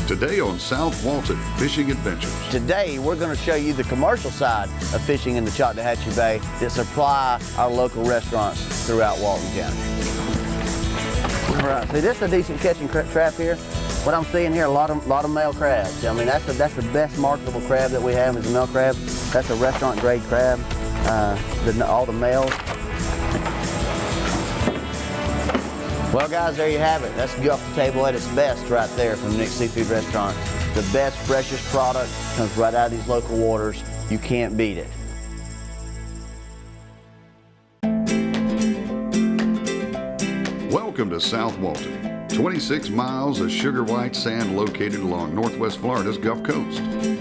Today on South Walton Fishing Adventures. Today we're going to show you the commercial side of fishing in the Choctawhatchee Bay that supply our local restaurants throughout Walton County. All right, see, this is a decent catching trap here. What I'm seeing here, a lot of male crabs. I mean, that's the best marketable crab that we have is a male crab. That's a restaurant grade crab. All the males. Well, guys, there you have it. That's Guff the Table at its best right there from Nick's Seafood Restaurant. The best, freshest product comes right out of these local waters. You can't beat it. Welcome to South Walton. 26 miles of sugar white sand located along Northwest Florida's Gulf Coast.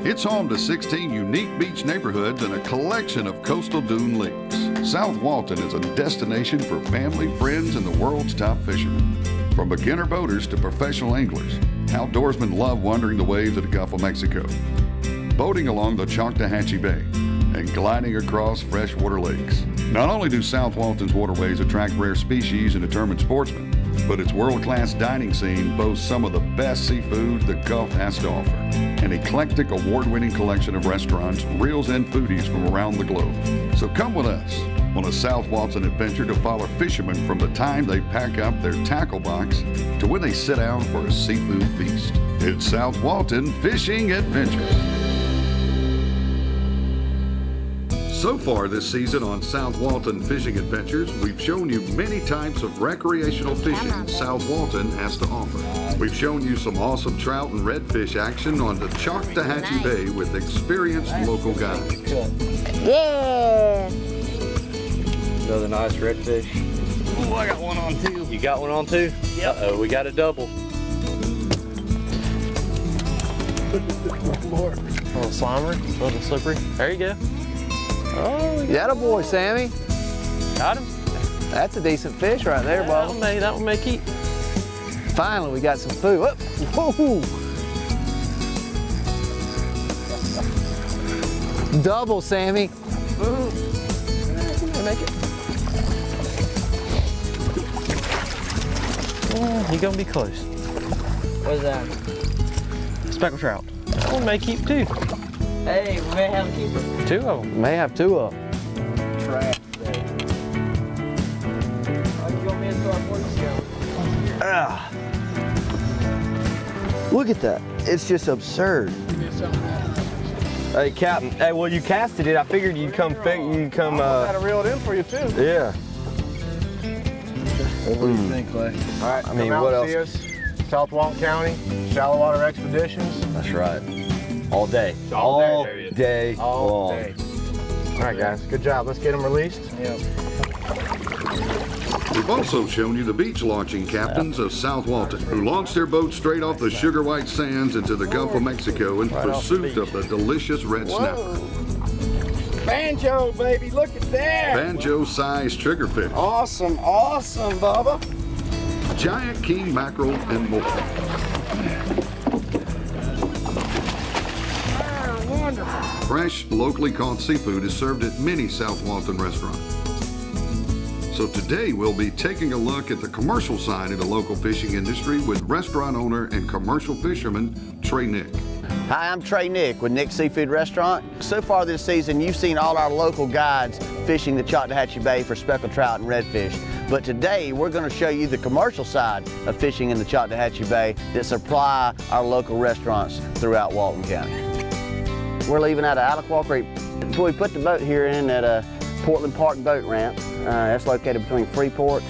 It's home to 16 unique beach neighborhoods and a collection of coastal dune lakes. South Walton is a destination for family, friends, and the world's top fishermen. From beginner boaters to professional anglers, outdoorsmen love wandering the waves of the Gulf of Mexico, boating along the Choctawhatchee Bay, and gliding across freshwater lakes. Not only do South Walton's waterways attract rare species and determined sportsmen, but its world-class dining scene boasts some of the best seafood the Gulf has to offer. An eclectic, award-winning collection of restaurants reels in foodies from around the globe. So come with us on a South Walton adventure to follow fishermen from the time they pack up their tackle box to when they sit down for a seafood feast. It's South Walton Fishing Adventures. So far this season on South Walton Fishing Adventures, we've shown you many types of recreational fishing South Walton has to offer. We've shown you some awesome trout and redfish action on the Choctawhatchee Bay with experienced local guides. Yeah! Another nice redfish. Oh, I got one on too. You got one on too? Yep. Uh-oh, we got a double. A little slimer, a little slippery. There you go. Oh, yeah, boy, Sammy. Got him. That's a decent fish right there, Yeah, Bob. that one may keep. Finally, we got some food. Whoa. Double, Sammy. Make it. Yeah, you're gonna be close. What is that? Speckled trout. That one may keep too. Hey, we may have a keeper. Two of them. May have two of them. Trash. You want me to throw our Ah. Look at that. It's just absurd. Hey, Captain. Hey, well, you casted it. I figured you'd come. I had to reel it in for you too. Yeah. What do you think, Clay? All right, I mean, come out what and see else? us. South Walton County, Shallow Water Expeditions. That's right. All day. All day All long. day. All right, guys, good job. Let's get them released. Yeah. We've also shown you the beach launching captains of South Walton, who launched their boats straight off the sugar white sands into the Gulf of Mexico in pursuit of the delicious red snapper. Banjo, baby, look at that. Banjo-sized triggerfish, Awesome, Bubba. giant king mackerel, and more. Wonderful. Fresh, locally caught seafood is served at many South Walton restaurants. So today we'll be taking a look at the commercial side of the local fishing industry with restaurant owner and commercial fisherman Trey Nick. Hi, I'm Trey Nick with Nick's Seafood Restaurant. So far this season, you've seen all our local guides fishing the Choctawhatchee Bay for speckled trout and redfish. But today, we're going to show you the commercial side of fishing in the Choctawhatchee Bay that supply our local restaurants throughout Walton County. We're leaving out of Aliquot Creek. So we put the boat here in at a Portland Park boat ramp. That's located between Freeport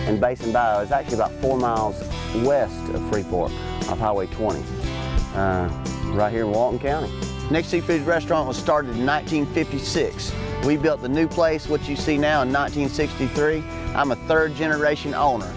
and Basin Bayou. It's actually about 4 miles west of Freeport off Highway 20. Right here in Walton County. Nick's Seafood Restaurant was started in 1956. We built the new place, what you see now, in 1963. I'm a third generation owner.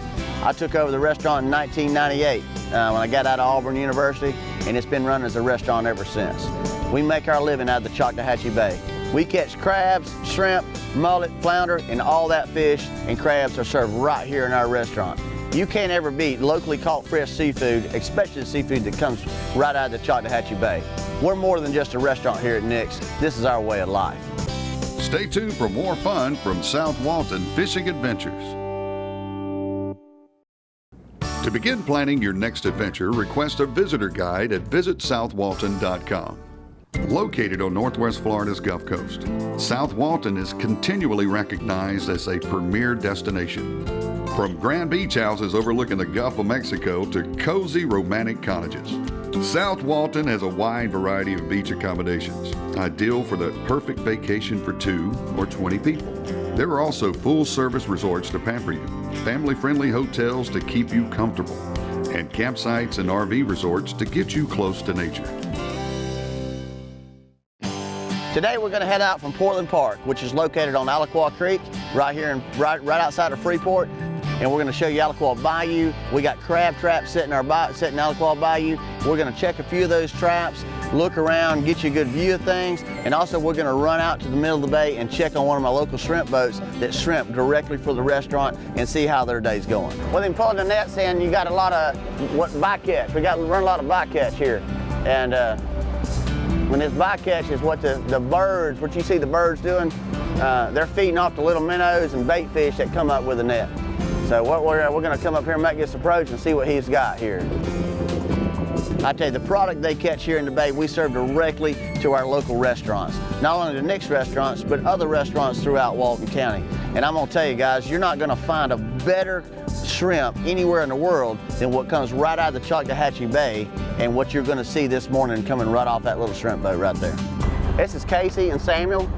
I took over the restaurant in 1998 when I got out of Auburn University, and it's been running as a restaurant ever since. We make our living out of the Choctawhatchee Bay. We catch crabs, shrimp, mullet, flounder, and all that fish and crabs are served right here in our restaurant. You can't ever beat locally caught fresh seafood, especially the seafood that comes right out of the Choctawhatchee Bay. We're more than just a restaurant here at Nick's. This is our way of life. Stay tuned for more fun from South Walton Fishing Adventures. To begin planning your next adventure, request a visitor guide at visitsouthwalton.com. Located on Northwest Florida's Gulf Coast, South Walton is continually recognized as a premier destination. From grand beach houses overlooking the Gulf of Mexico to cozy romantic cottages, South Walton has a wide variety of beach accommodations, ideal for the perfect vacation for 2 or 20 people. There are also full-service resorts to pamper you, family-friendly hotels to keep you comfortable, and campsites and RV resorts to get you close to nature. Today we're going to head out from Portland Park, which is located on Aliquot Creek, right here right outside of Freeport. And we're going to show you Aliquot Bayou. We got crab traps sitting in Aliquot Bayou. We're going to check a few of those traps, look around, get you a good view of things, and also we're going to run out to the middle of the bay and check on one of my local shrimp boats that shrimp directly for the restaurant and see how their day's going. With him pulling the nets in, you got a lot of bycatch. We got to run a lot of bycatch here, and when this bycatch is what the birds, what you see the birds doing, they're feeding off the little minnows and bait fish that come up with the net. So what we're going to come up here and make this approach and see what he's got here. I tell you, the product they catch here in the bay, we serve directly to our local restaurants. Not only the Nick's restaurants, but other restaurants throughout Walton County. And I'm going to tell you guys, you're not going to find a better shrimp anywhere in the world than what comes right out of the Choctawhatchee Bay and what you're going to see this morning coming right off that little shrimp boat right there. This is Casey and Samuel.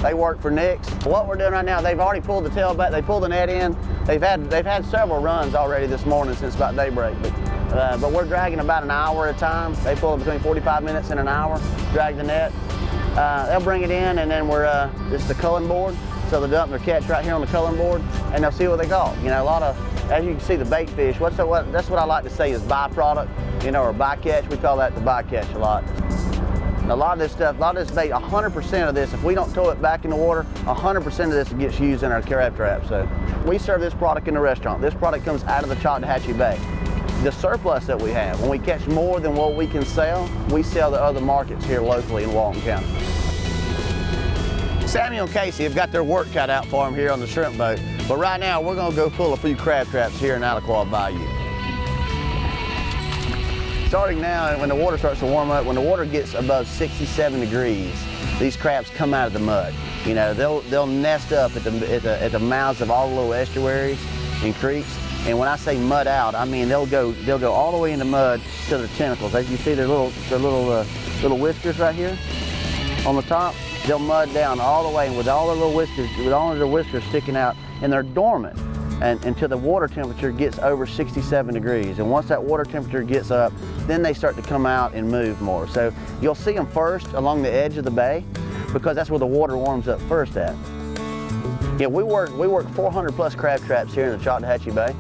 They work for Nick's. What we're doing right now, they've already pulled the tail back, they pulled the net in. They've had several runs already this morning since about daybreak, but we're dragging about an hour at a time. They pull between 45 minutes and an hour, drag the net. They'll bring it in, and then this is the culling board. So they'll dump their catch right here on the culling board, and they'll see what they caught. You know, a lot of, as you can see, the bait fish, that's what I like to say is byproduct, you know, or bycatch. We call that the bycatch a lot. A lot of this stuff, a lot of this bait, 100% of this, if we don't throw it back in the water, 100% of this gets used in our crab trap. So we serve this product in the restaurant. This product comes out of the Choctawhatchee Bay. The surplus that we have, when we catch more than what we can sell, we sell to other markets here locally in Walton County. Samuel and Casey have got their work cut out for them here on the shrimp boat, but right now we're going to go pull a few crab traps here in Aliquot Bayou. Starting now, when the water starts to warm up, when the water gets above 67 degrees, these crabs come out of the mud. You know, they'll nest up at the mouths of all the little estuaries and creeks. And when I say mud out, I mean they'll go all the way in the mud to their tentacles. As you see, their little whiskers right here on the top. They'll mud down all the way, and with all their little whiskers, with all of their whiskers sticking out, and they're dormant. And until the water temperature gets over 67 degrees. And once that water temperature gets up, then they start to come out and move more. So you'll see them first along the edge of the bay because that's where the water warms up first at. Yeah, we work 400 plus crab traps here in the Choctawhatchee Bay.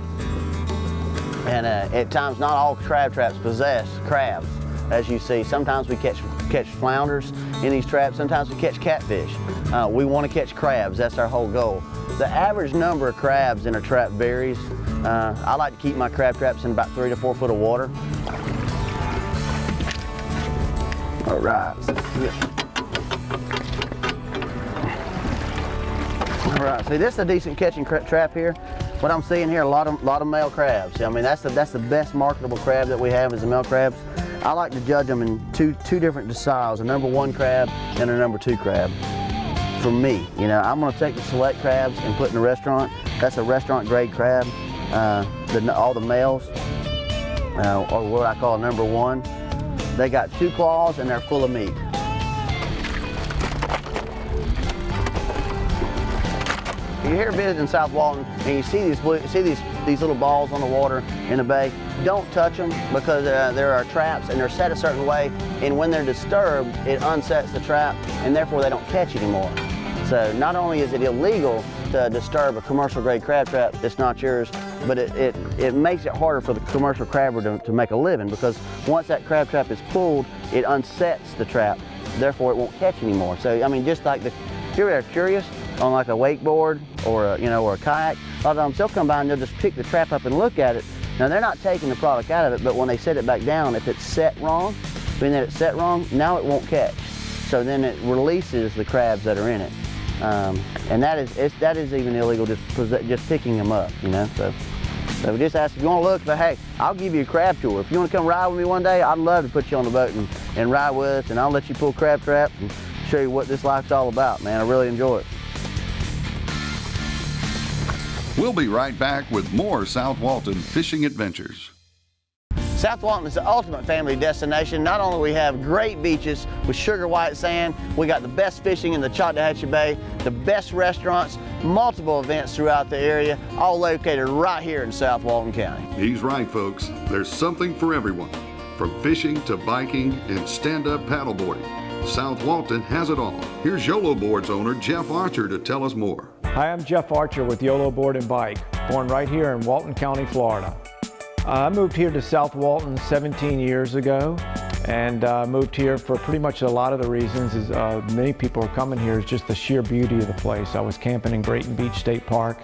And at times, not all crab traps possess crabs, as you see. Sometimes we catch flounders in these traps. Sometimes we catch catfish. We want to catch crabs. That's our whole goal. The average number of crabs in a trap varies. I like to keep my crab traps in about 3 to 4 foot of water. All right. All right. See, this is a decent catching trap here. What I'm seeing here, a lot of male crabs. I mean, that's the best marketable crab that we have is the male crabs. I like to judge them in two different deciles: a number 1 crab and a number 2 crab. For me, you know, I'm going to take the select crabs and put in the restaurant. That's a restaurant grade crab. All the males, or what I call a number 1, they got 2 claws and they're full of meat. If you're here visiting South Walton and you see these little balls on the water in the bay, don't touch them because there are traps and they're set a certain way, and when they're disturbed, it unsets the trap and therefore they don't catch anymore. So not only is it illegal to disturb a commercial grade crab trap that's not yours, but it makes it harder for the commercial crabber to make a living because once that crab trap is pulled, it unsets the trap, therefore it won't catch anymore. So I mean, just like if you're curious on like a wakeboard or or a kayak, a lot of times they'll come by and they'll just pick the trap up and look at it. Now they're not taking the product out of it, but when they set it back down, if it's set wrong, being that it's set wrong, now it won't catch. So then it releases the crabs that are in it. And that is even illegal, just picking them up, you know. So So we just ask if you want to look, but hey, I'll give you a crab tour. If you want to come ride with me one day, I'd love to put you on the boat and ride with us, and I'll let you pull crab traps and show you what this life's all about, man. I really enjoy it. We'll be right back with more South Walton Fishing Adventures. South Walton is the ultimate family destination. Not only do we have great beaches with sugar white sand, we got the best fishing in the Chattahoochee Bay, the best restaurants, multiple events throughout the area, all located right here in South Walton County. He's right, folks. There's something for everyone. From fishing to biking and stand-up paddleboarding, South Walton has it all. Here's YOLO Boards owner Jeff Archer to tell us more. Hi, I'm Jeff Archer with YOLO Board and Bike, born right here in Walton County, Florida. I moved here to South Walton 17 years ago, and moved here for pretty much a lot of the reasons is many people are coming here is just the sheer beauty of the place. I was camping in Grayton Beach State Park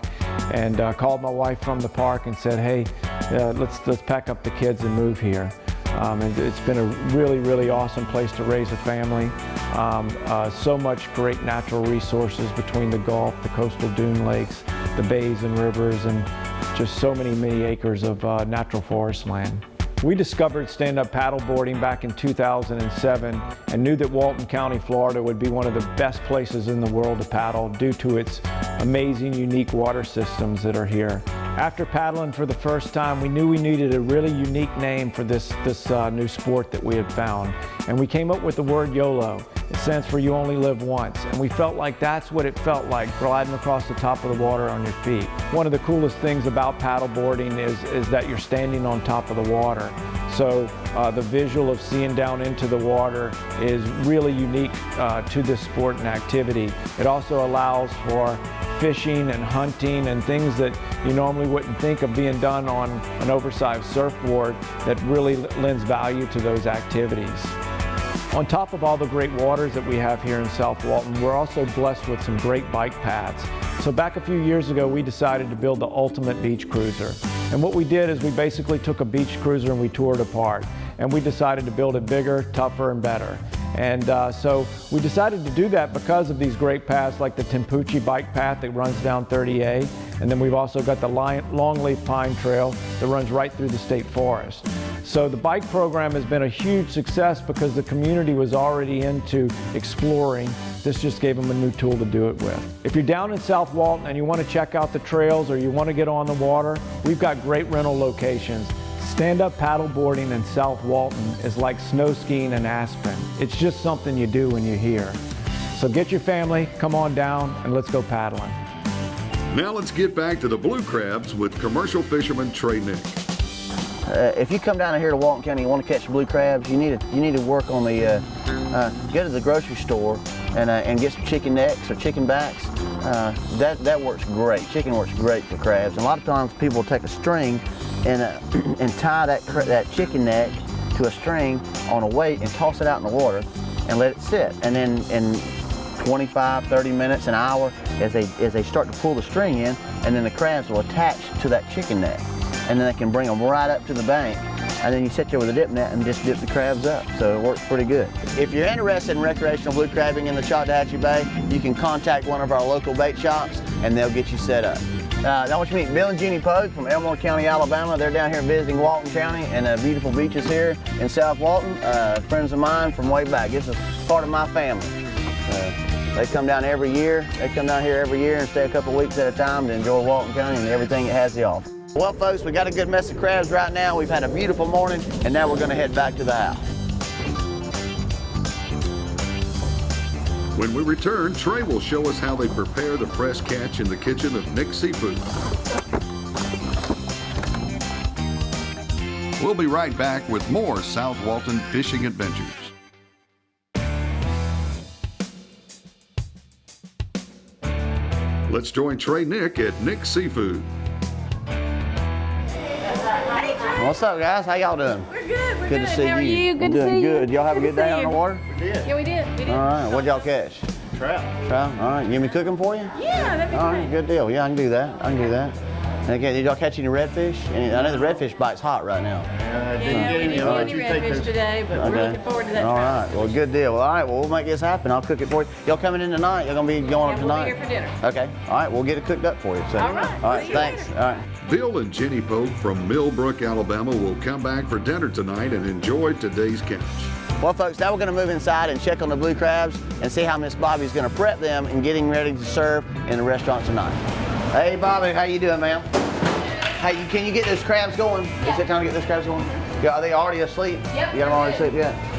and called my wife from the park and said, hey, let's pack up the kids and move here. And it's been a really, really awesome place to raise a family. So much great natural resources between the Gulf, the coastal dune lakes, the bays and rivers, and just so many acres of natural forest land. We discovered stand-up paddleboarding back in 2007 and knew that Walton County, Florida would be one of the best places in the world to paddle due to its amazing, unique water systems that are here. After paddling for the first time, we knew we needed a really unique name for this new sport that we had found. And we came up with the word YOLO. It stands for you only live once. And we felt like that's what it felt like, gliding across the top of the water on your feet. One of the coolest things about paddleboarding is that you're standing on top of the water. So the visual of seeing down into the water is really unique to this sport and activity. It also allows for fishing and hunting and things that you normally wouldn't think of being done on an oversized surfboard that really lends value to those activities. On top of all the great waters that we have here in South Walton, we're also blessed with some great bike paths. So back a few years ago, we decided to build the ultimate beach cruiser. And what we did is we basically took a beach cruiser and we tore it apart. And we decided to build it bigger, tougher, and better. And so we decided to do that because of these great paths like the Tempucci bike path that runs down 30A. And then we've also got the Longleaf Pine Trail that runs right through the state forest. So the bike program has been a huge success because the community was already into exploring. This just gave them a new tool to do it with. If you're down in South Walton and you want to check out the trails or you want to get on the water, we've got great rental locations. Stand-up paddleboarding in South Walton is like snow skiing in Aspen. It's just something you do when you're here. So get your family, come on down, and let's go paddling. Now let's get back to the blue crabs with commercial fisherman Trey Nick. If you come down here to Walton County and you want to catch blue crabs, you need to work on the go to the grocery store and get some chicken necks or chicken backs. That works great. Chicken works great for crabs. And a lot of times people will take a string and tie that chicken neck to a string on a weight and toss it out in the water and let it sit. And then in 25, 30 minutes, an hour, as they start to pull the string in, and then the crabs will attach to that chicken neck. And then they can bring them right up to the bank. And then you set you with a dip net and just dip the crabs up. So it works pretty good. If you're interested in recreational blue crabbing in the Chattahoochee Bay, you can contact one of our local bait shops and they'll get you set up. I want you to meet Bill and Jeannie Pogue from Elmore County, Alabama. They're down here visiting Walton County and beautiful beaches here in South Walton. Friends of mine from way back. This is part of my family. They come down every year. They come down here every year and stay a couple weeks at a time to enjoy Walton County and everything it has to offer. Well, folks, we got a good mess of crabs right now. We've had a beautiful morning, and now we're going to head back to the house. When we return, Trey will show us how they prepare the fresh catch in the kitchen of Nick Seafood. We'll be right back with more South Walton Fishing Adventures. Let's join Trey Nick at Nick Seafood. What's up, guys? How y'all doing? We're good. We're Good to see How are you. you? Good to see Doing you. good. Y'all have a Good good to day see on the you. water? Yeah, we did. We did. All right. What'd y'all catch? Trout. Trout. All right. You want me to cook them for you? Yeah, that'd be All right. great. Good deal. Yeah, I can do that. I can do that. Okay, did y'all catch any redfish? I know the redfish bite's hot right now. Didn't get any. I'll let you take redfish this. today, but we're looking forward to that. All right, well, good deal. Well, all right, well, we'll make this happen. I'll cook it for you. Y'all coming in tonight? Y'all gonna be going up We'll tonight? be here for dinner. Okay, all right, we'll get it cooked up for you. So. All right, All right, see you thanks. later. All right. Bill and Jenny Pope from Millbrook, Alabama will come back for dinner tonight and enjoy today's catch. Well, folks, now we're going to move inside and check on the blue crabs and see how Miss Bobby's going to prep them and getting ready to serve in the restaurant tonight. Hey, Bobby, how you doing, ma'am? Hey, can you get those crabs going? Is it time to get those crabs going? Yeah, are they already asleep? Yep. You got them already asleep? Yeah.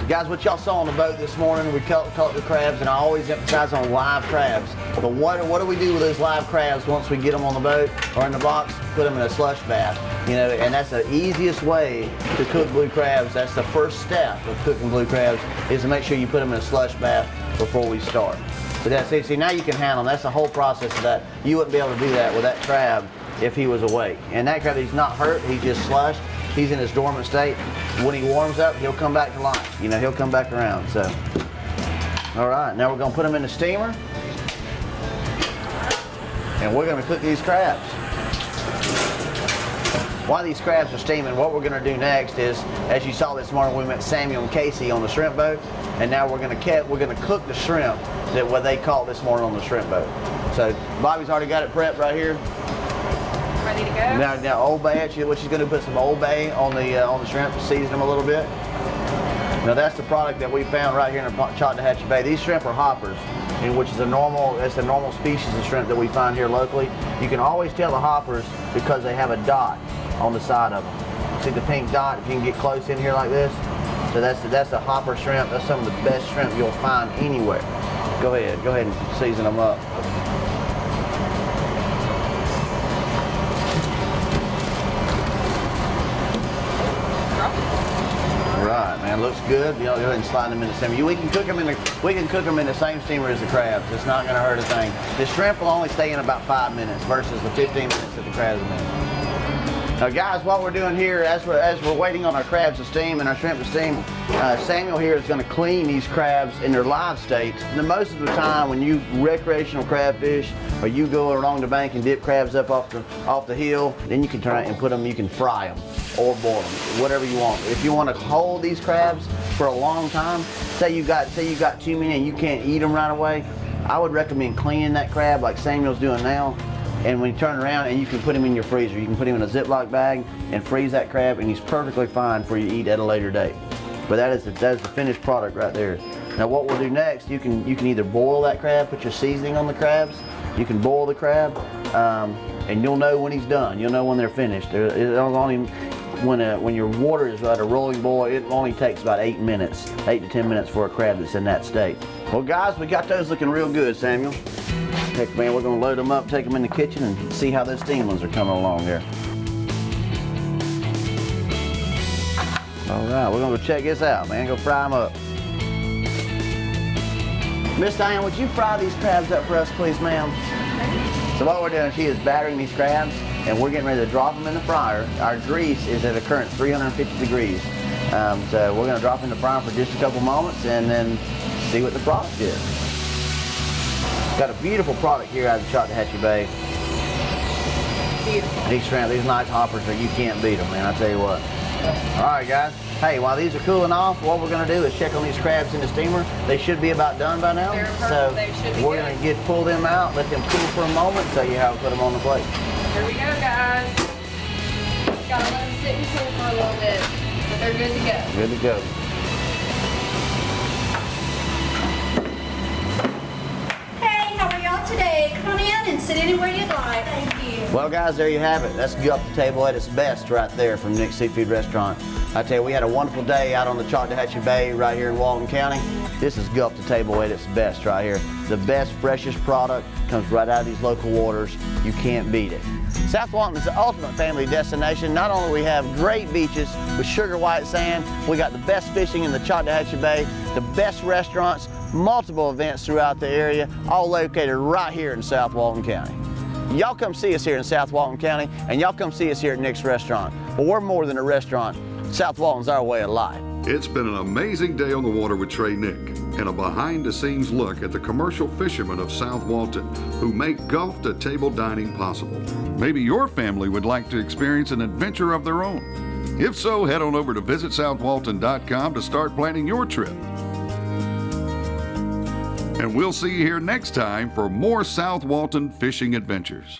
Guys, what y'all saw on the boat this morning, we caught the crabs, and I always emphasize on live crabs. But what do we do with those live crabs once we get them on the boat or in the box? Put them in a slush bath. You know, and that's the easiest way to cook blue crabs. That's the first step of cooking blue crabs, is to make sure you put them in a slush bath before we start. But that's it. See, now you can handle them. That's the whole process of that. You wouldn't be able to do that with that crab if he was awake. And that crab, he's not hurt. He's just slushed. He's in his dormant state. When he warms up, he'll come back to life. You know, he'll come back around. So, all right, now we're gonna put them in the steamer, and we're gonna cook these crabs. While these crabs are steaming, what we're gonna do next is, as you saw this morning, we met Samuel and Casey on the shrimp boat, and now we're gonna cook the shrimp that what they caught this morning on the shrimp boat. So Bobby's already got it prepped right here. Ready to go? Now Old Bay, what she's going to put some Old Bay on the shrimp to season them a little bit. Now that's the product that we found right here in Chattahoochee Bay. These shrimp are hoppers, which is that's a normal species of shrimp that we find here locally. You can always tell the hoppers because they have a dot on the side of them. See the pink dot? If you can get close in here like this. So that's the hopper shrimp. That's some of the best shrimp you'll find anywhere. Go ahead and season them up. Right, man, looks good. You know, go ahead and slide them in the steamer. We can cook them in the same steamer as the crabs. It's not going to hurt a thing. The shrimp will only stay in about 5 minutes versus the 15 minutes that the crabs are in. Now, guys, what we're doing here, as we're waiting on our crabs to steam and our shrimp to steam, Samuel here is going to clean these crabs in their live state. Now, most of the time, when you recreational crab fish, or you go along the bank and dip crabs up off the hill, then you can try and put them. You can fry them or boil them, whatever you want. If you want to hold these crabs for a long time, say you got too many and you can't eat them right away, I would recommend cleaning that crab like Samuel's doing now. And when you turn around, and you can put him in your freezer. You can put him in a Ziploc bag and freeze that crab, and he's perfectly fine for you to eat at a later date. But that is the finished product right there. Now what we'll do next, you can either boil that crab, put your seasoning on the crabs. You can boil the crab, and you'll know when he's done. You'll know when they're finished. When your water is at a rolling boil, it only takes about 8 to 10 minutes for a crab that's in that state. Well, guys, we got those looking real good, Samuel. Heck, man, we're gonna load them up, take them in the kitchen, and see how those steam ones are coming along there. All right, we're gonna go check this out, man. Go fry them up. Miss Diane, would you fry these crabs up for us, please, ma'am? So what we're doing, she is battering these crabs, and we're getting ready to drop them in the fryer. Our grease is at a current 350 degrees. So we're gonna drop in the fryer for just a couple moments, and then see what the product is. Got a beautiful product here out of Chattahoochee Bay. Beautiful. These shrimp, these nice hoppers, you can't beat them, man, I tell you what. All right, guys. Hey, while these are cooling off, what we're going to do is check on these crabs in the steamer. They should be about done by now. They're perfect. So They should be we're good. going to pull them out, let them cool for a moment, tell you how to put them on the plate. Here we go, guys. Gotta let them sit and cool for a little bit, but they're good to go. Good to go. Hey, how are y'all today? Come on in and sit anywhere you'd like. Thank you. Well, guys, there you have it. That's Go Up the Table at its best right there from Nick's Seafood Restaurant. I tell you, we had a wonderful day out on the Chattahoochee Bay right here in Walton County. This is Go Up the Table at its best right here. The best, freshest product comes right out of these local waters. You can't beat it. South Walton is the ultimate family destination. Not only do we have great beaches with sugar white sand, we got the best fishing in the Chattahoochee Bay, the best restaurants, multiple events throughout the area, all located right here in South Walton County. Y'all come see us here in South Walton County, and y'all come see us here at Nick's Restaurant. But we're more than a restaurant. South Walton's our way of life. It's been an amazing day on the water with Trey Nick. and a behind-the-scenes look at the commercial fishermen of South Walton who make golf-to-table dining possible. Maybe your family would like to experience an adventure of their own. If so, head on over to visitsouthwalton.com to start planning your trip. And we'll see you here next time for more South Walton Fishing Adventures.